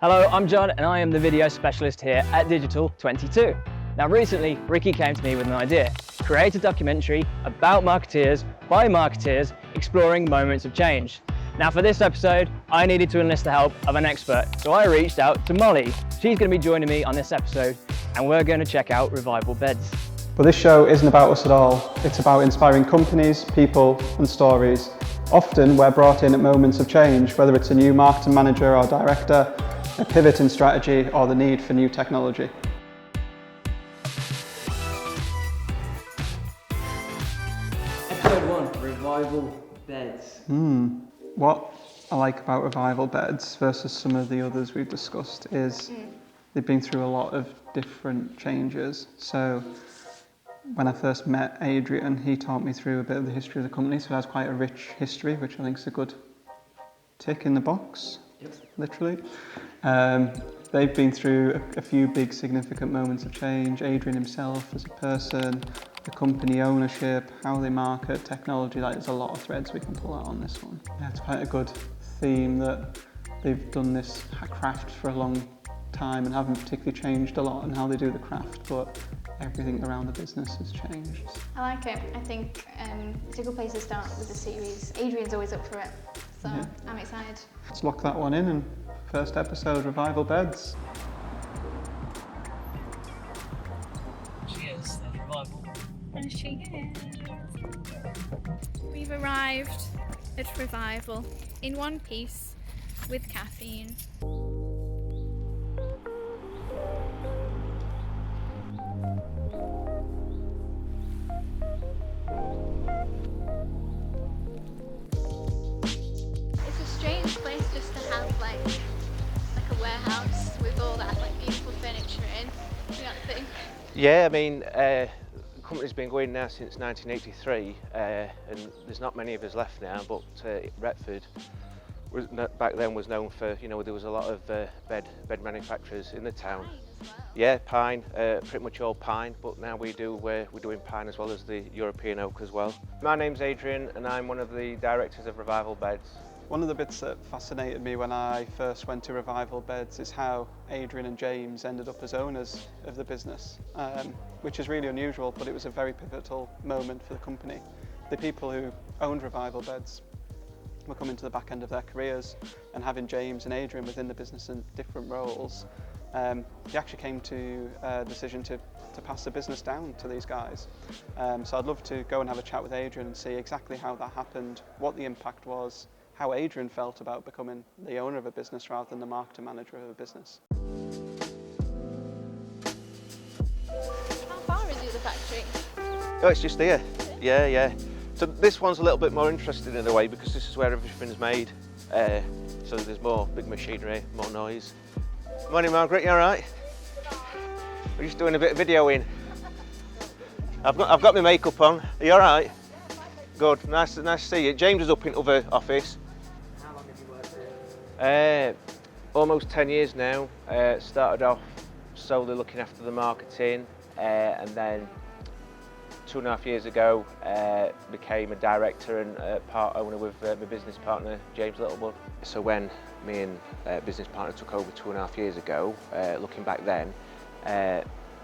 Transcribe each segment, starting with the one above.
Hello, I'm John and I am the video specialist here at Digital22. Now recently, Ricky came to me with an idea. Create a documentary about marketeers by marketeers exploring moments of change. Now for this episode, I needed to enlist the help of an expert, so I reached out to Molly. She's going to be joining me on this episode and we're going to check out Revival Beds. But this show isn't about us at all. It's about inspiring companies, people and stories. Often we're brought in at moments of change, whether it's a new marketing manager or director, a pivot in strategy or the need for new technology. Episode 1, Revival Beds. What I like about Revival Beds versus some of the others we've discussed is they've been through a lot of different changes. So when I first met Adrian, he taught me through a bit of the history of the company, so it has quite a rich history, which I think is a good tick in the box, literally. They've been through a few big significant moments of change. Adrian himself as a person, the company ownership, how they market, technology, like there's a lot of threads we can pull out on this one. Yeah, it's quite a good theme that they've done this craft for a long time and haven't particularly changed a lot in how they do the craft, but everything around the business has changed. I like it. I think it's a good place to start with the series. Adrian's always up for it, so yeah. I'm excited. Let's lock that one in and first episode, Revival Beds. Cheers, there's Revival. And cheers. We've arrived at Revival in one piece with caffeine. It's a strange place just to have like a warehouse with all that like beautiful furniture in. You don't think? Yeah, I mean, the company's been going now since 1983, and there's not many of us left now, but Retford back then was known for, you know, there was a lot of bed manufacturers in the town. Yeah, pine, pretty much all pine, but now we're doing pine as well as the European oak as well. My name's Adrian and I'm one of the directors of Revival Beds. One of the bits that fascinated me when I first went to Revival Beds is how Adrian and James ended up as owners of the business, which is really unusual, but it was a very pivotal moment for the company. The people who owned Revival Beds were coming to the back end of their careers, and having James and Adrian within the business in different roles, they actually came to a decision to pass the business down to these guys. So I'd love to go and have a chat with Adrian and see exactly how that happened, what the impact was, how Adrian felt about becoming the owner of a business rather than the marketing manager of a business. How far is the other factory? Oh, it's just here. Yeah. So this one's a little bit more interesting in a way because this is where everything's made. So there's more big machinery, more noise. Morning, Margaret, you all right? We're just doing a bit of videoing. I've got my makeup on. Are you all right? Good, nice to see you. James is up in other office. How long have you worked here? Almost 10 years now. Started off solely looking after the marketing, and then 2.5 years ago became a director and part owner with my business partner James Littlebud. So when me and business partner took over 2.5 years ago, looking back then,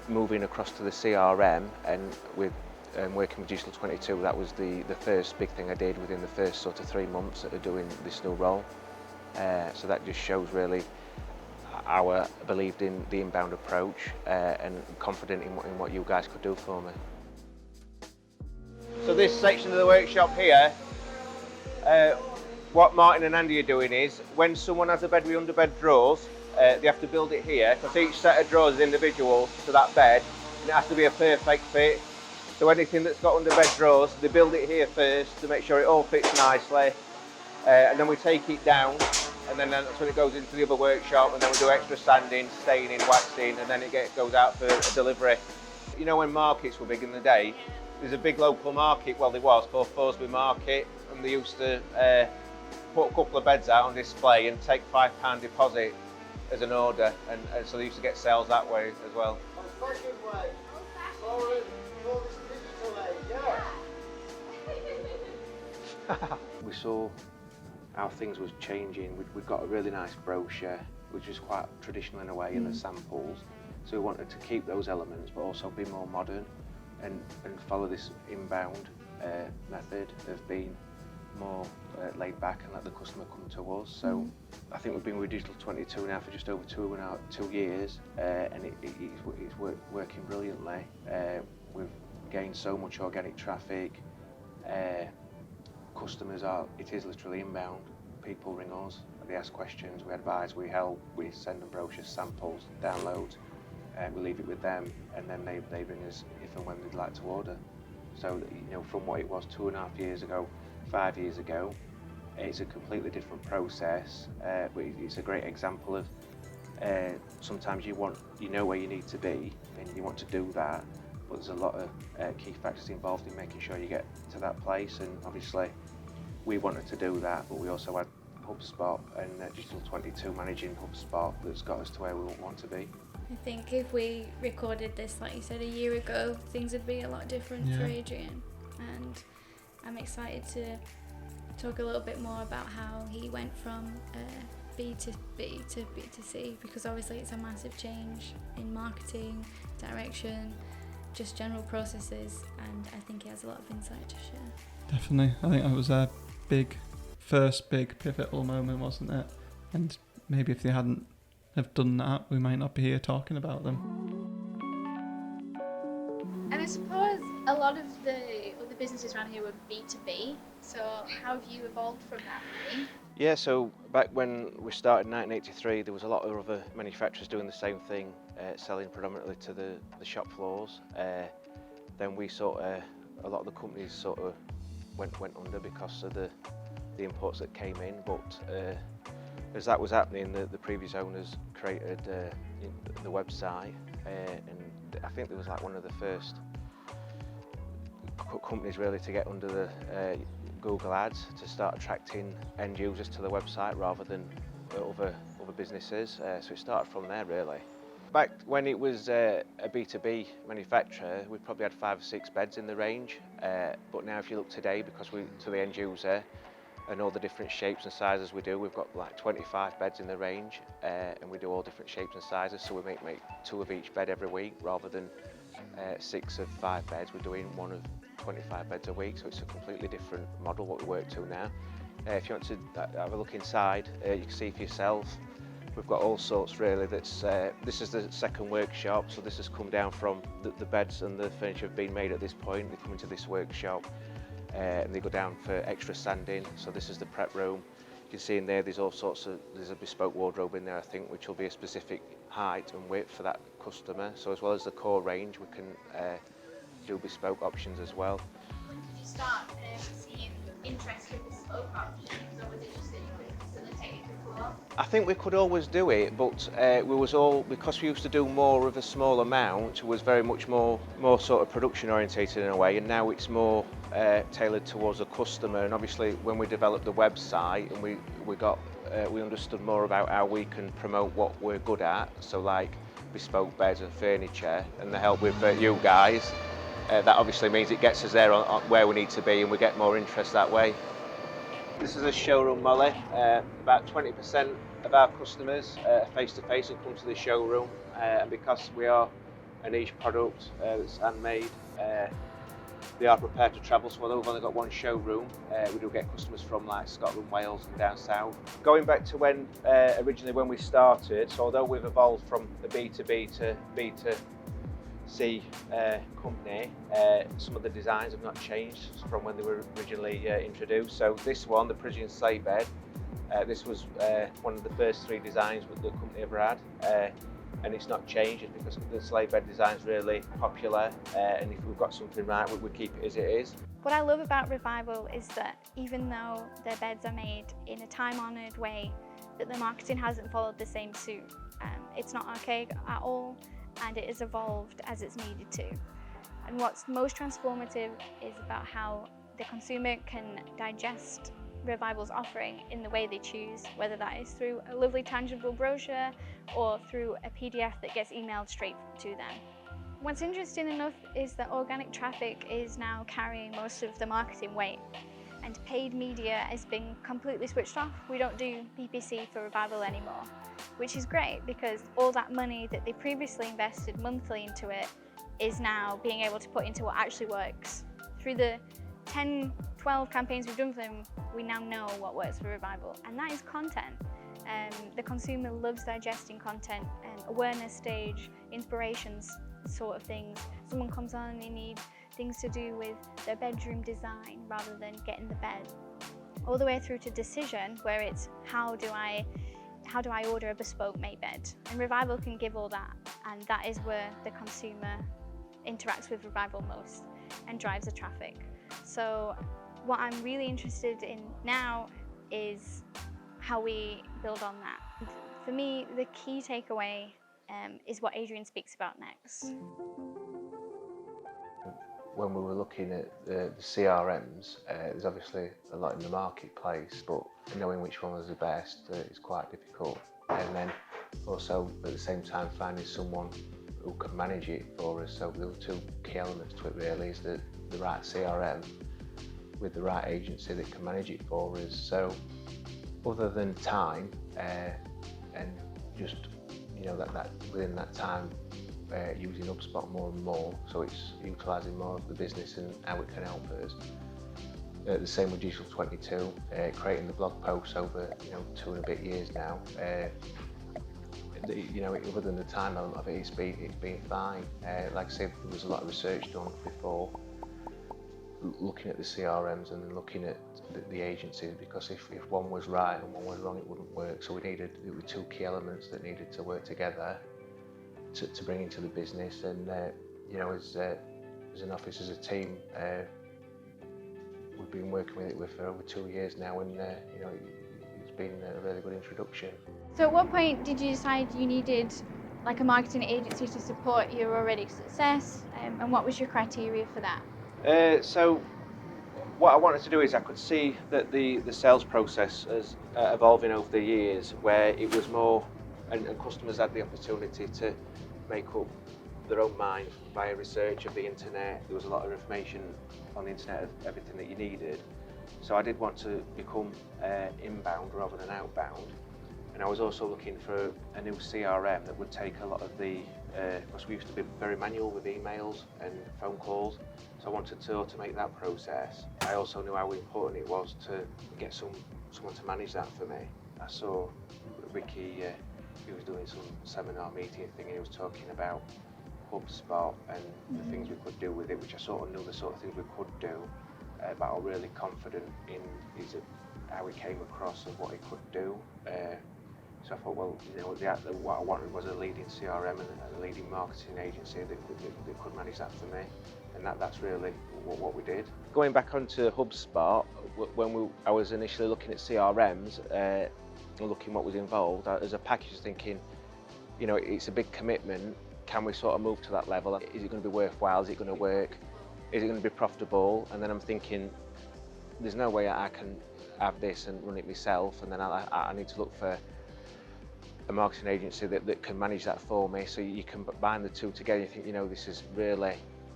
moving across to the CRM and with working with Digital22, that was the first big thing I did within the first sort of 3 months of doing this new role. So that just shows really our believed in the inbound approach and confident in what you guys could do for me. So this section of the workshop here, what Martin and Andy are doing is, when someone has a bed with underbed drawers, they have to build it here, because each set of drawers is individual to that bed, and it has to be a perfect fit. So anything that's got underbed drawers, they build it here first to make sure it all fits nicely, and then we take it down, and then that's when it goes into the other workshop, and then we do extra sanding, staining, waxing, and then it goes out for a delivery. You know, when markets were big in the day, there's a big local market, well there was, called Thorsby Market, and they used to put a couple of beds out on display and take £5 deposit as an order, and so they used to get sales that way as well. We saw how things was changing. We'd got a really nice brochure which is quite traditional in a way, in the samples. So we wanted to keep those elements, but also be more modern and follow this inbound method of being more laid back and let the customer come to us. So I think we've been with Digital 22 now for just over 2 years, and it's working brilliantly. We've gained so much organic traffic. Customers it is literally inbound. People ring us, they ask questions, we advise, we help, we send them brochures, samples, downloads, and we leave it with them, and then they ring us if and when they'd like to order. So, you know, from what it was 2.5 years ago, 5 years ago, it's a completely different process, but it's a great example of sometimes you know where you need to be and you want to do that, but there's a lot of key factors involved in making sure you get to that place, and obviously we wanted to do that, but we also had HubSpot and Digital 22 managing HubSpot that's got us to where we want to be. I think if we recorded this, like you said, a year ago, things would be a lot different for Adrian. And I'm excited to talk a little bit more about how he went from B2B to B2C, because obviously it's a massive change in marketing, direction, just general processes, and I think he has a lot of insight to share. Definitely. I think that was a first big pivotal moment, wasn't it? And maybe if they hadn't have done that, we might not be here talking about them. And I suppose a lot of the other businesses around here were B2B, so how have you evolved from that, really? Yeah, so back when we started in 1983, there was a lot of other manufacturers doing the same thing, selling predominantly to the shop floors. Then we a lot of the companies sort of went under because of the imports that came in, but as that was happening, the previous owners created the website, and I think there was like one of the first companies really to get under the Google Ads to start attracting end users to the website rather than other businesses. So it started from there really. Back when it was a B2B manufacturer, we probably had 5 or 6 beds in the range, but now if you look today, because we to the end user and all the different shapes and sizes we do, we've got like 25 beds in the range, and we do all different shapes and sizes, so we make 2 of each bed every week rather than 6 of 5 beds. We're doing 1 of 25 beds a week, so it's a completely different model what we work to now. If you want to have a look inside, you can see for yourself. We've got all sorts really. This is the second workshop, so this has come down from the beds and the furniture have been made at this point. They come into this workshop and they go down for extra sanding. So this is the prep room. You can see in there's all sorts of, there's a bespoke wardrobe in there I think, which will be a specific height and width for that customer. So as well as the core range, we can do bespoke options as well. When did you start seeing interest in bespoke options, or was it just that you couldn't facilitate it before? I think we could always do it, but because we used to do more of a small amount, was very much more sort of production orientated in a way, and now it's more tailored towards a customer. And obviously when we developed the website and we understood more about how we can promote what we're good at, so like bespoke beds and furniture, and the help with you guys, that obviously means it gets us there on where we need to be, and we get more interest that way. This is a showroom, Molly. About 20% of our customers are face-to-face and come to the showroom, and because we are a niche product that's handmade, they are prepared to travel, so although we've only got 1 showroom, we do get customers from like Scotland, Wales and down south. Going back to originally when we started, so although we've evolved from a B2B to B2C company, some of the designs have not changed from when they were originally introduced. So this one, the Parisian sleigh bed, this was one of the first 3 designs that the company ever had, and it's not changed because the sleigh bed design is really popular, and if we've got something right, we keep it as it is. What I love about Revival is that even though their beds are made in a time-honoured way, that the marketing hasn't followed the same suit. It's not archaic at all, and it has evolved as it's needed to. And what's most transformative is about how the consumer can digest Revival's offering in the way they choose, whether that is through a lovely tangible brochure or through a PDF that gets emailed straight to them. What's interesting enough is that organic traffic is now carrying most of the marketing weight, and paid media has been completely switched off. We don't do PPC for Revival anymore, which is great because all that money that they previously invested monthly into it is now being able to put into what actually works. Through the 10, 12 campaigns we've done for them, we now know what works for Revival, and that is content. The consumer loves digesting content, awareness stage, inspirations sort of things. Someone comes on and they need things to do with their bedroom design rather than getting the bed. All the way through to decision, where it's how do I order a bespoke made bed? And Revival can give all that, and that is where the consumer interacts with Revival most and drives the traffic. So what I'm really interested in now is how we build on that. For me, the key takeaway is what Adrian speaks about next. When we were looking at the CRMs, there's obviously a lot in the marketplace, but knowing which one was the best is quite difficult. And then also at the same time finding someone who can manage it for us. So there were two key elements to it really, is the right CRM with the right agency that can manage it for us. So other than time and just that within that time using HubSpot more and more, so it's utilising more of the business and how it can help us. The same with Digital 22, creating the blog posts over 2 and a bit years now. Other than the time element of it, it's been fine. Like I said, there was a lot of research done before, looking at the CRMs and then looking at the agencies, because if one was right and one was wrong, it wouldn't work. So there were two key elements that needed to work together to bring into the business. And as an office, as a team, we've been working with it for over 2 years now, and it's been a really good introduction. So at what point did you decide you needed like a marketing agency to support your already success, and what was your criteria for that? So what I wanted to do is I could see that the sales process is evolving over the years, where it was more, and customers had the opportunity to make up their own mind via research of the internet. There was a lot of information on the internet of everything that you needed. So I did want to become inbound rather than outbound. And I was also looking for a new CRM that would take a lot of the, because we used to be very manual with emails and phone calls, so I wanted to automate that process. I also knew how important it was to get someone to manage that for me. I saw Ricky, he was doing some seminar meeting thing, and he was talking about HubSpot and the things we could do with it, which I sort of knew the sort of things we could do, but I was really confident in how it came across and what it could do. So I thought, well, what I wanted was a leading CRM and a leading marketing agency that could manage that for me, and that's really what we did. Going back onto HubSpot, when I was initially looking at CRMs and looking what was involved, as a package, thinking, it's a big commitment. Can we sort of move to that level? Is it going to be worthwhile? Is it going to work? Is it going to be profitable? And then I'm thinking, there's no way I can have this and run it myself, and then I need to look for a marketing agency that can manage that for me. So you combine the two together, you think, this is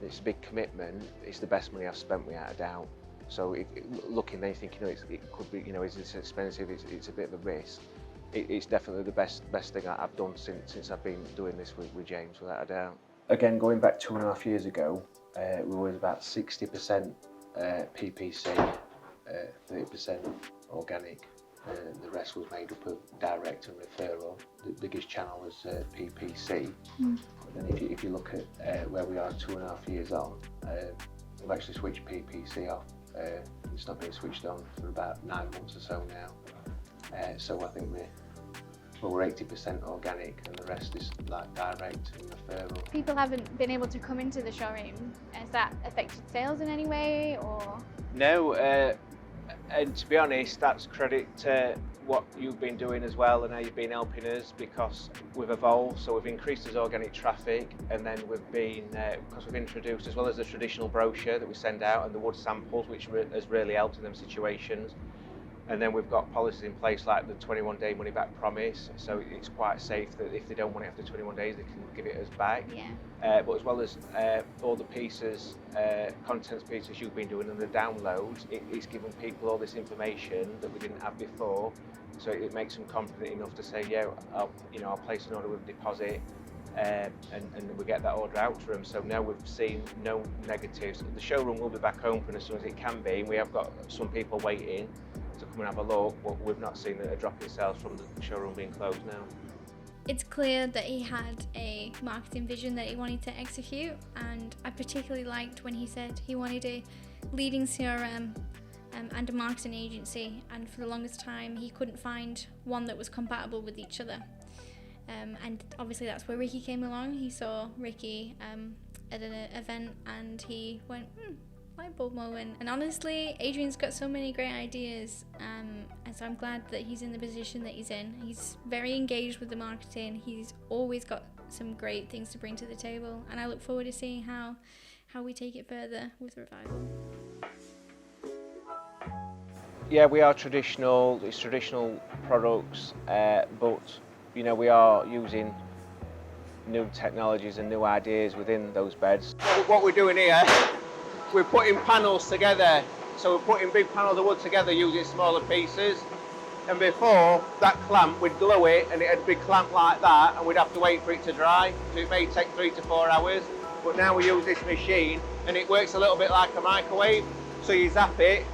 it's a big commitment, it's the best money I've spent without a doubt. So looking then, you think, it could be, is this expensive, it's a bit of a risk. It's definitely the best thing I've done since I've been doing this with James, without a doubt. Again, going back 2.5 years ago, we were about 60% PPC, 30% organic. The rest was made up of direct and referral. The biggest channel was PPC. But then if you look at where we are 2.5 years on, we've actually switched PPC off. It's not been switched on for about 9 months or so now. So I think we're 80% organic, and the rest is like direct and referral. People haven't been able to come into the showroom. Has that affected sales in any way, or? No, and to be honest, that's credit to what you've been doing as well, and how you've been helping us, because we've evolved. So we've increased as organic traffic, and then we've been, because we've introduced, as well as the traditional brochure that we send out and the wood samples, which has really helped in them situations. And then we've got policies in place like the 21-day money back promise, so it's quite safe that if they don't want it after 21 days, they can give it us back. Yeah. But as well as all the pieces, contents pieces you've been doing and the downloads, it's giving people all this information that we didn't have before. So it makes them confident enough to say, yeah, I'll place an order with a deposit, and we get that order out to them. So now we've seen no negatives. The showroom will be back open as soon as it can be, and we have got some people waiting to come and have a look, but we've not seen a drop in sales from the showroom being closed now. It's clear that he had a marketing vision that he wanted to execute, and I particularly liked when he said he wanted a leading CRM and a marketing agency, and for the longest time he couldn't find one that was compatible with each other. And obviously that's where Ricky came along. He saw Ricky at an event and he went, light bulb moment. And honestly, Adrian's got so many great ideas, and so I'm glad that he's in the position that he's in. He's very engaged with the marketing. He's always got some great things to bring to the table, and I look forward to seeing how we take it further with Revival. Yeah, we are traditional. It's traditional products, but we are using new technologies and new ideas within those beds. What we're doing here, we're putting panels together. So we're putting big panels of wood together using smaller pieces. And before, that clamp, we'd glue it and it'd be clamped like that, and we'd have to wait for it to dry. So it may take 3 to 4 hours. But now we use this machine and it works a little bit like a microwave. So you zap it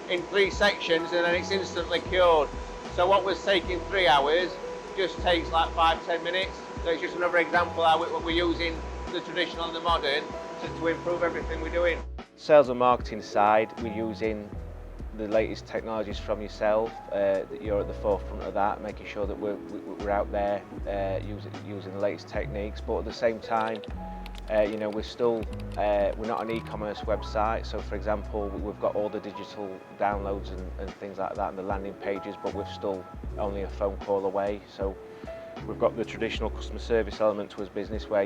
in 3 sections and then it's instantly cured. So what was taking 3 hours just takes like 5-10 minutes. So it's just another example how we're using the traditional and the modern to improve everything we're doing. Sales and marketing side, we're using the latest technologies from yourself, that you're at the forefront of that, making sure that we're out there using the latest techniques, but at the same time, we're not an e-commerce website. So for example, we've got all the digital downloads and things like that and the landing pages, but we're still only a phone call away. So we've got the traditional customer service element to us business where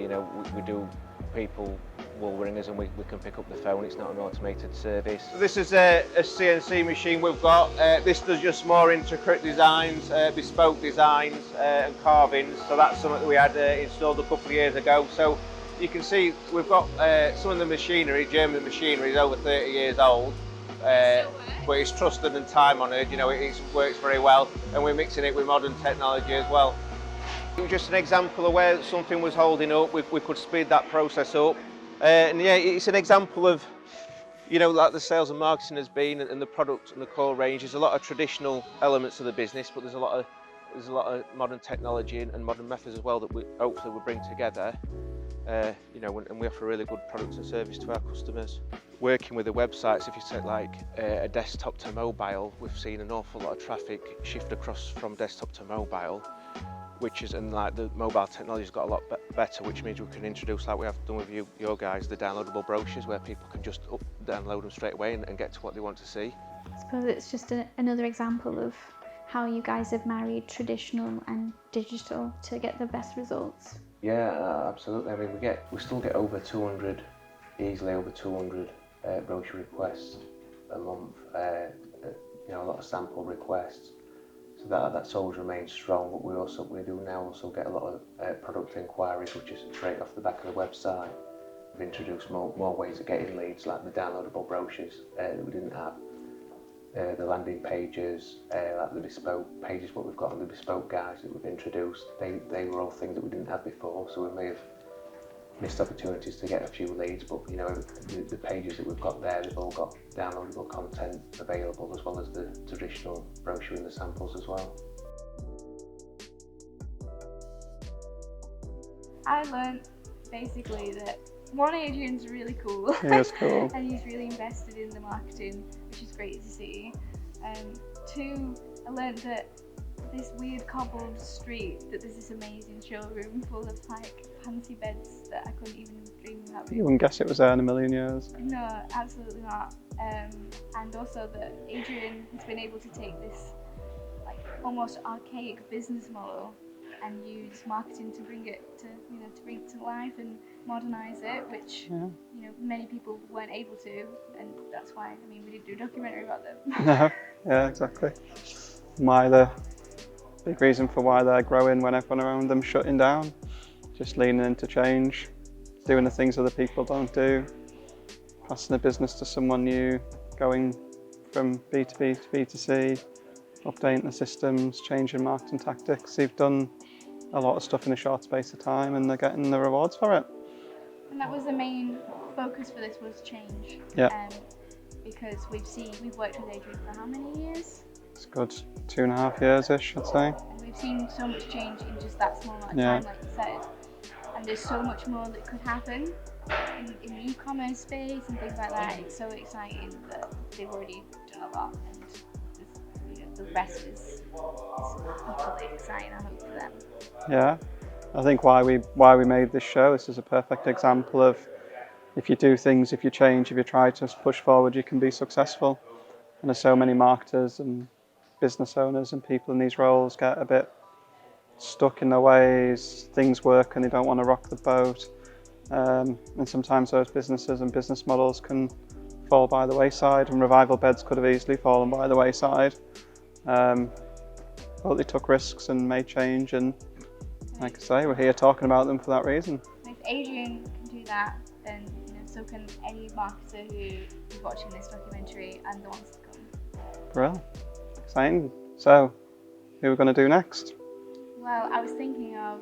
people will ring us and we can pick up the phone. It's not an automated service. So this is a CNC machine we've got. This does just more intricate designs, bespoke designs and carvings. So that's something that we had installed a couple of years ago. So you can see we've got some of the machinery, German machinery, is over 30 years old, but it's trusted and time honoured. It works very well, and we're mixing it with modern technology as well. It was just an example of where something was holding up. We could speed that process up, and yeah, it's an example of like the sales and marketing has been, and the product and the core range. There's a lot of traditional elements of the business, but there's a lot of modern technology and modern methods as well that we hopefully will bring together. And we offer a really good product and service to our customers. Working with the websites, if you take like a desktop to mobile, we've seen an awful lot of traffic shift across from desktop to mobile, and like the mobile technology's got a lot better, which means we can introduce, like we have done with your guys, the downloadable brochures where people can just download them straight away and get to what they want to see. I suppose it's just another example of how you guys have married traditional and digital to get the best results. Yeah, absolutely. I mean, we still get easily over 200 brochure requests a month. A lot of sample requests. So that's always remained strong. But we do now also get a lot of product enquiries, which is straight off the back of the website. We've introduced more ways of getting leads, like the downloadable brochures that we didn't have. The landing pages, like the bespoke pages, what we've got on the bespoke guides that we've introduced, they were all things that we didn't have before, so we may have missed opportunities to get a few leads, but the pages that we've got there, they've all got downloadable content available, as well as the traditional brochure and the samples as well. I learned basically that Adrian's really cool. He is cool. And he's really invested in the marketing, which is great to see. 2, I learned that this weird cobbled street, that there's this amazing showroom full of like fancy beds that I couldn't even dream about. You wouldn't guess it was there in a million years. No, absolutely not. And also that Adrian has been able to take this like almost archaic business model and use marketing to bring it to life and modernise it, which many people weren't able to, and that's why we did do a documentary about them. Yeah, exactly. Big reason for why they're growing when everyone around them shutting down, just leaning into change, doing the things other people don't do, passing a business to someone new, going from B2B to B2C, updating the systems, changing marketing tactics. They've done a lot of stuff in a short space of time and they're getting the rewards for it. And that was the main focus for this, was change. Yeah. Because we've worked with Adrian for how many years? It's good 2.5 years-ish, I'd say. And we've seen so much change in just that small amount of time, like you said. And there's so much more that could happen in the e-commerce space and things like that. It's so exciting that they've already done a lot, and the rest is equally exciting, I hope, for them. Yeah, I think why we made this show, this is a perfect example of if you do things, if you change, if you try to push forward, you can be successful. And there's so many marketers and business owners and people in these roles get a bit stuck in their ways, things work and they don't want to rock the boat. And sometimes those businesses and business models can fall by the wayside, and Revival Beds could have easily fallen by the wayside. But they took risks and made change, and like I say, we're here talking about them for that reason. If Adrian can do that, then so can any marketer who is watching this documentary and wants to come. Brilliant. Exciting. So, who are we going to do next? Well, I was thinking of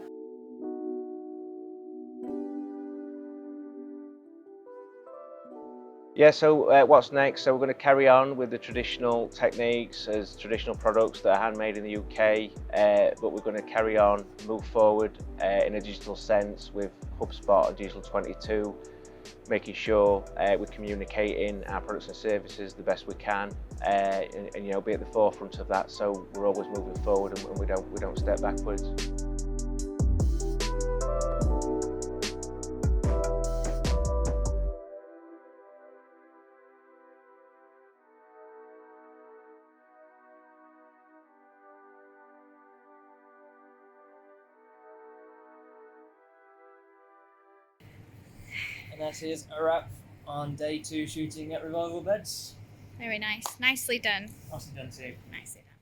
Yeah, so what's next? So we're going to carry on with the traditional techniques as traditional products that are handmade in the UK, but we're going to carry on, move forward in a digital sense with HubSpot and Digital 22, making sure we're communicating our products and services the best we can, and be at the forefront of that. So we're always moving forward, and we don't step backwards. And that is a wrap on day 2 shooting at Revival Beds. Very nice. Nicely done. Nicely done too. Nicely done.